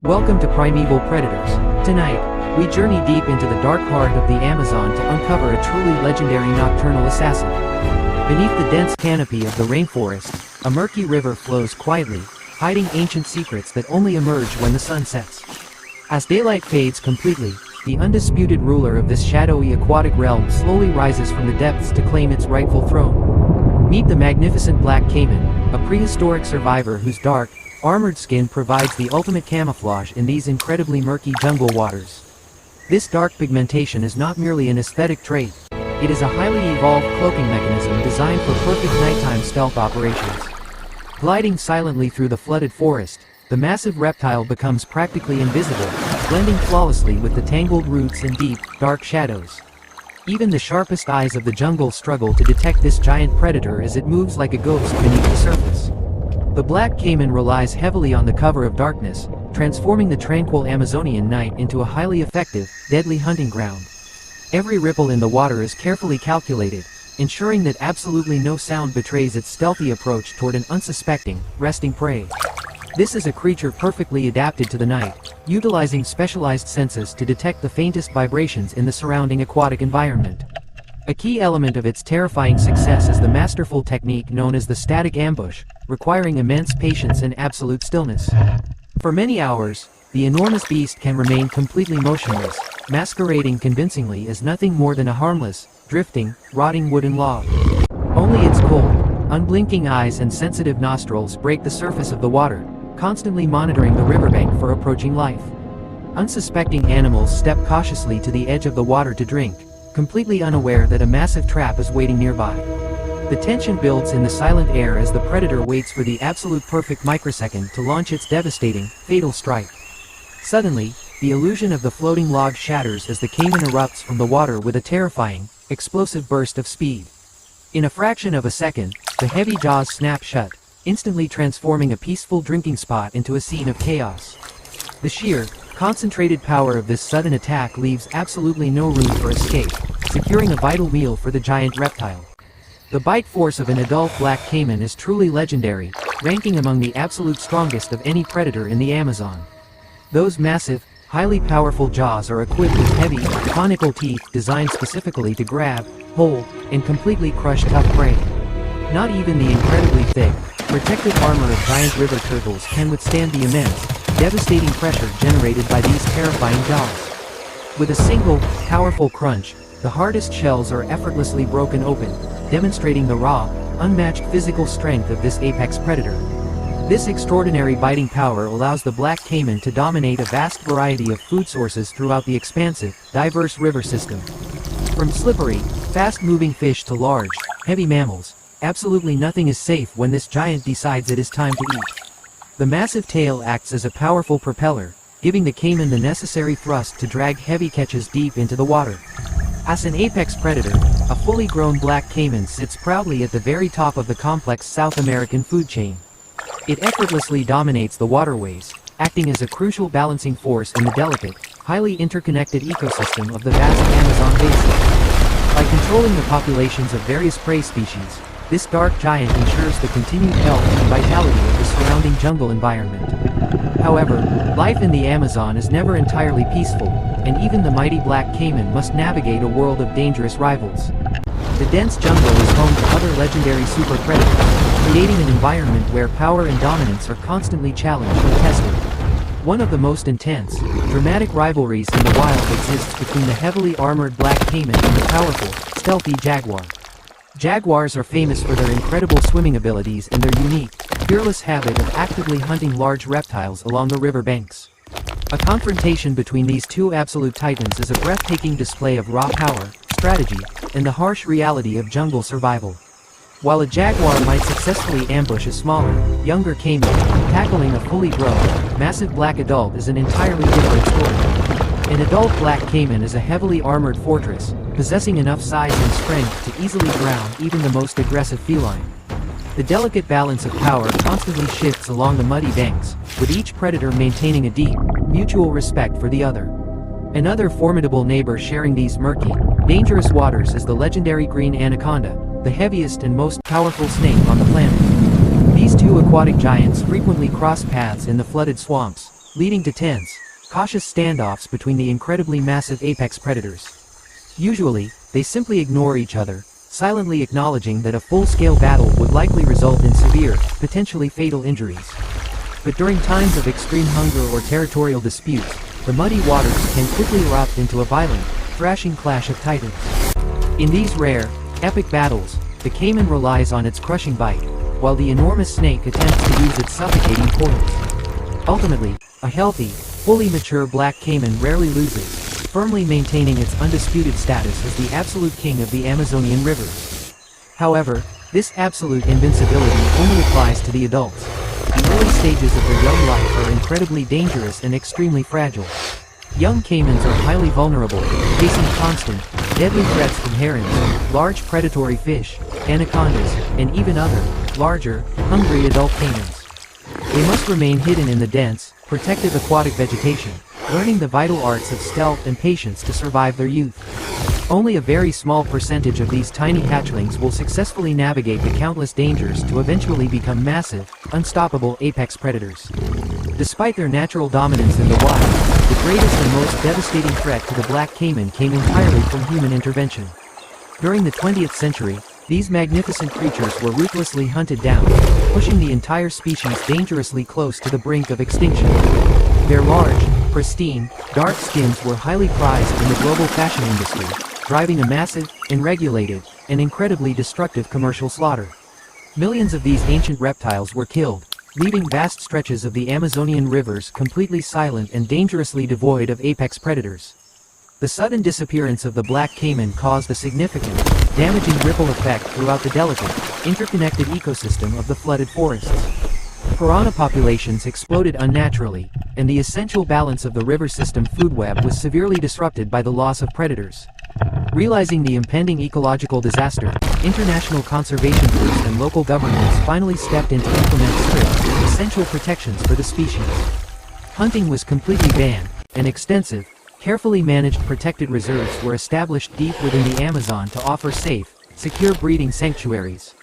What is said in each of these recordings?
Welcome to Primeval Predators. Tonight, we journey deep into the dark heart of the Amazon to uncover a truly legendary nocturnal assassin. Beneath the dense canopy of the rainforest, a murky river flows quietly, hiding ancient secrets that only emerge when the sun sets. As daylight fades completely, the undisputed ruler of this shadowy aquatic realm slowly rises from the depths to claim its rightful throne. Meet the magnificent black caiman, a prehistoric survivor whose dark, armored skin provides the ultimate camouflage in these incredibly murky jungle waters. This dark pigmentation is not merely an aesthetic trait, it is a highly evolved cloaking mechanism designed for perfect nighttime stealth operations. Gliding silently through the flooded forest, the massive reptile becomes practically invisible, blending flawlessly with the tangled roots and deep, dark shadows. Even the sharpest eyes of the jungle struggle to detect this giant predator as it moves like a ghost beneath the surface. The black caiman relies heavily on the cover of darkness, transforming the tranquil Amazonian night into a highly effective, deadly hunting ground. Every ripple in the water is carefully calculated, ensuring that absolutely no sound betrays its stealthy approach toward an unsuspecting, resting prey. This is a creature perfectly adapted to the night, utilizing specialized senses to detect the faintest vibrations in the surrounding aquatic environment. A key element of its terrifying success is the masterful technique known as the static ambush, requiring immense patience and absolute stillness. For many hours, the enormous beast can remain completely motionless, masquerading convincingly as nothing more than a harmless, drifting, rotting wooden log. Only its cold, unblinking eyes and sensitive nostrils break the surface of the water, constantly monitoring the riverbank for approaching life. Unsuspecting animals step cautiously to the edge of the water to drink, completely unaware that a massive trap is waiting nearby. The tension builds in the silent air as the predator waits for the absolute perfect microsecond to launch its devastating, fatal strike. Suddenly, the illusion of the floating log shatters as the caiman erupts from the water with a terrifying, explosive burst of speed. In a fraction of a second, the heavy jaws snap shut, instantly transforming a peaceful drinking spot into a scene of chaos. The sheer, concentrated power of this sudden attack leaves absolutely no room for escape, securing a vital meal for the giant reptile. The bite force of an adult black caiman is truly legendary, ranking among the absolute strongest of any predator in the Amazon. Those massive, highly powerful jaws are equipped with heavy, conical teeth designed specifically to grab, hold, and completely crush tough prey. Not even the incredibly thick, protective armor of giant river turtles can withstand the immense, devastating pressure generated by these terrifying jaws. With a single, powerful crunch, the hardest shells are effortlessly broken open, demonstrating the raw, unmatched physical strength of this apex predator. This extraordinary biting power allows the black caiman to dominate a vast variety of food sources throughout the expansive, diverse river system. From slippery, fast-moving fish to large, heavy mammals, absolutely nothing is safe when this giant decides it is time to eat. The massive tail acts as a powerful propeller, giving the caiman the necessary thrust to drag heavy catches deep into the water. As an apex predator, a fully grown black caiman sits proudly at the very top of the complex South American food chain. It effortlessly dominates the waterways, acting as a crucial balancing force in the delicate, highly interconnected ecosystem of the vast Amazon basin. By controlling the populations of various prey species, this dark giant ensures the continued health and vitality of the surrounding jungle environment. However, life in the Amazon is never entirely peaceful, and even the mighty black caiman must navigate a world of dangerous rivals. The dense jungle is home to other legendary super predators, creating an environment where power and dominance are constantly challenged and tested. One of the most intense, dramatic rivalries in the wild exists between the heavily armored black caiman and the powerful, stealthy jaguar. Jaguars are famous for their incredible swimming abilities and their unique, fearless habit of actively hunting large reptiles along the river banks. A confrontation between these two absolute titans is a breathtaking display of raw power, strategy, and the harsh reality of jungle survival. While a jaguar might successfully ambush a smaller, younger caiman, tackling a fully grown, massive black adult is an entirely different story. An adult black caiman is a heavily armored fortress, possessing enough size and strength to easily drown even the most aggressive feline. The delicate balance of power constantly shifts along the muddy banks, with each predator maintaining a deep, mutual respect for the other. Another formidable neighbor sharing these murky, dangerous waters is the legendary green anaconda, the heaviest and most powerful snake on the planet. These two aquatic giants frequently cross paths in the flooded swamps, leading to tense, cautious standoffs between the incredibly massive apex predators. Usually, they simply ignore each other, silently acknowledging that a full-scale battle would likely result in severe, potentially fatal injuries. But during times of extreme hunger or territorial disputes, the muddy waters can quickly erupt into a violent, thrashing clash of titans. In these rare, epic battles, the caiman relies on its crushing bite, while the enormous snake attempts to use its suffocating coils. Ultimately, a healthy, fully mature black caiman rarely loses, firmly maintaining its undisputed status as the absolute king of the Amazonian rivers. However, this absolute invincibility only applies to the adults. The early stages of their young life are incredibly dangerous and extremely fragile. Young caimans are highly vulnerable, facing constant, deadly threats from herons, large predatory fish, anacondas, and even other, larger, hungry adult caimans. They must remain hidden in the dense, protective aquatic vegetation, learning the vital arts of stealth and patience to survive their youth. Only a very small percentage of these tiny hatchlings will successfully navigate the countless dangers to eventually become massive, unstoppable apex predators. Despite their natural dominance in the wild, the greatest and most devastating threat to the black caiman came entirely from human intervention. During the 20th century, these magnificent creatures were ruthlessly hunted down, pushing the entire species dangerously close to the brink of extinction. Their large, pristine, dark skins were highly prized in the global fashion industry, driving a massive, unregulated, and incredibly destructive commercial slaughter. Millions of these ancient reptiles were killed, leaving vast stretches of the Amazonian rivers completely silent and dangerously devoid of apex predators. The sudden disappearance of the black caiman caused a significant, damaging ripple effect throughout the delicate, interconnected ecosystem of the flooded forests. Piranha populations exploded unnaturally, and the essential balance of the river system food web was severely disrupted by the loss of predators. Realizing the impending ecological disaster, international conservation groups and local governments finally stepped in to implement strict, essential protections for the species. Hunting was completely banned, and extensive, carefully managed protected reserves were established deep within the Amazon to offer safe, secure breeding sanctuaries.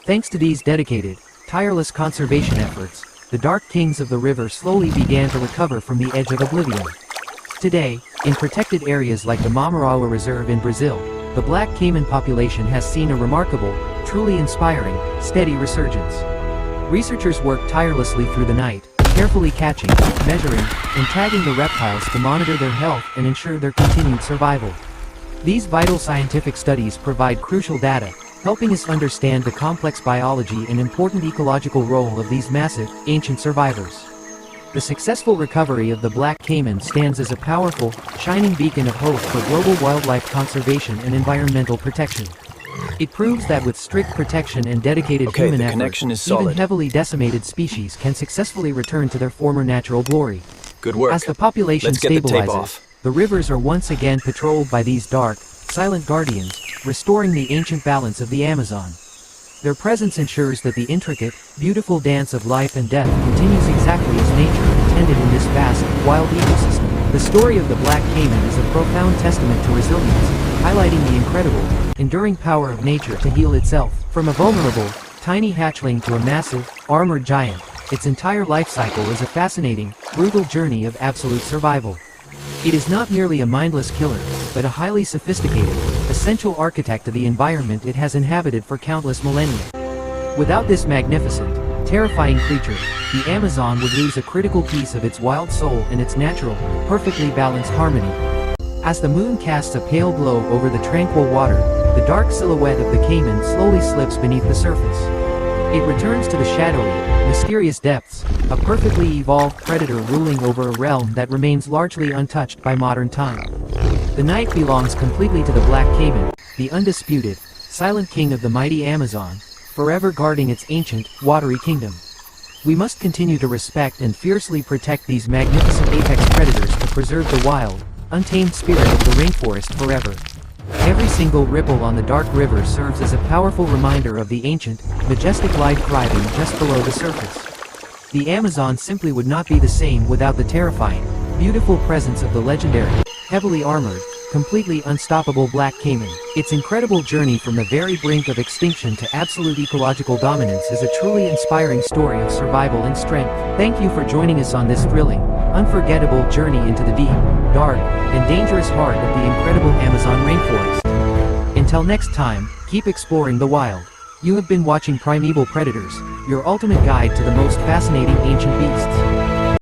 Thanks to these dedicated, tireless conservation efforts, the dark kings of the river slowly began to recover from the edge of oblivion. Today, in protected areas like the Mamarawa Reserve in Brazil, the black caiman population has seen a remarkable, truly inspiring, steady resurgence. Researchers work tirelessly through the night, carefully catching, measuring, and tagging the reptiles to monitor their health and ensure their continued survival. These vital scientific studies provide crucial data, helping us understand the complex biology and important ecological role of these massive, ancient survivors. The successful recovery of the black caiman stands as a powerful, shining beacon of hope for global wildlife conservation and environmental protection. It proves that with strict protection and dedicated human effort, even heavily decimated species can successfully return to their former natural glory. Good work. As the population stabilizes, the rivers are once again patrolled by these dark, silent guardians, restoring the ancient balance of the Amazon. Their presence ensures that the intricate, beautiful dance of life and death continues exactly as nature intended in this vast, wild ecosystem. The story of the black caiman is a profound testament to resilience, highlighting the incredible, enduring power of nature to heal itself. From a vulnerable, tiny hatchling to a massive, armored giant, its entire life cycle is a fascinating, brutal journey of absolute survival. It is not merely a mindless killer, but a highly sophisticated, essential architect of the environment it has inhabited for countless millennia. Without this magnificent, terrifying creature, the Amazon would lose a critical piece of its wild soul and its natural, perfectly balanced harmony. As the moon casts a pale glow over the tranquil water, the dark silhouette of the caiman slowly slips beneath the surface. It returns to the shadowy, mysterious depths, a perfectly evolved predator ruling over a realm that remains largely untouched by modern time. The night belongs completely to the black caiman, the undisputed, silent king of the mighty Amazon, forever guarding its ancient, watery kingdom. We must continue to respect and fiercely protect these magnificent apex predators to preserve the wild, untamed spirit of the rainforest forever. Every single ripple on the dark river serves as a powerful reminder of the ancient, majestic life thriving just below the surface. The Amazon simply would not be the same without the terrifying, beautiful presence of the legendary, heavily armored, completely unstoppable black caiman. Its incredible journey from the very brink of extinction to absolute ecological dominance is a truly inspiring story of survival and strength. Thank you for joining us on this thrilling, unforgettable journey into the deep, dark, and dangerous heart of the incredible Amazon rainforest. Until next time, keep exploring the wild. You have been watching Primeval Predators, your ultimate guide to the most fascinating ancient beasts.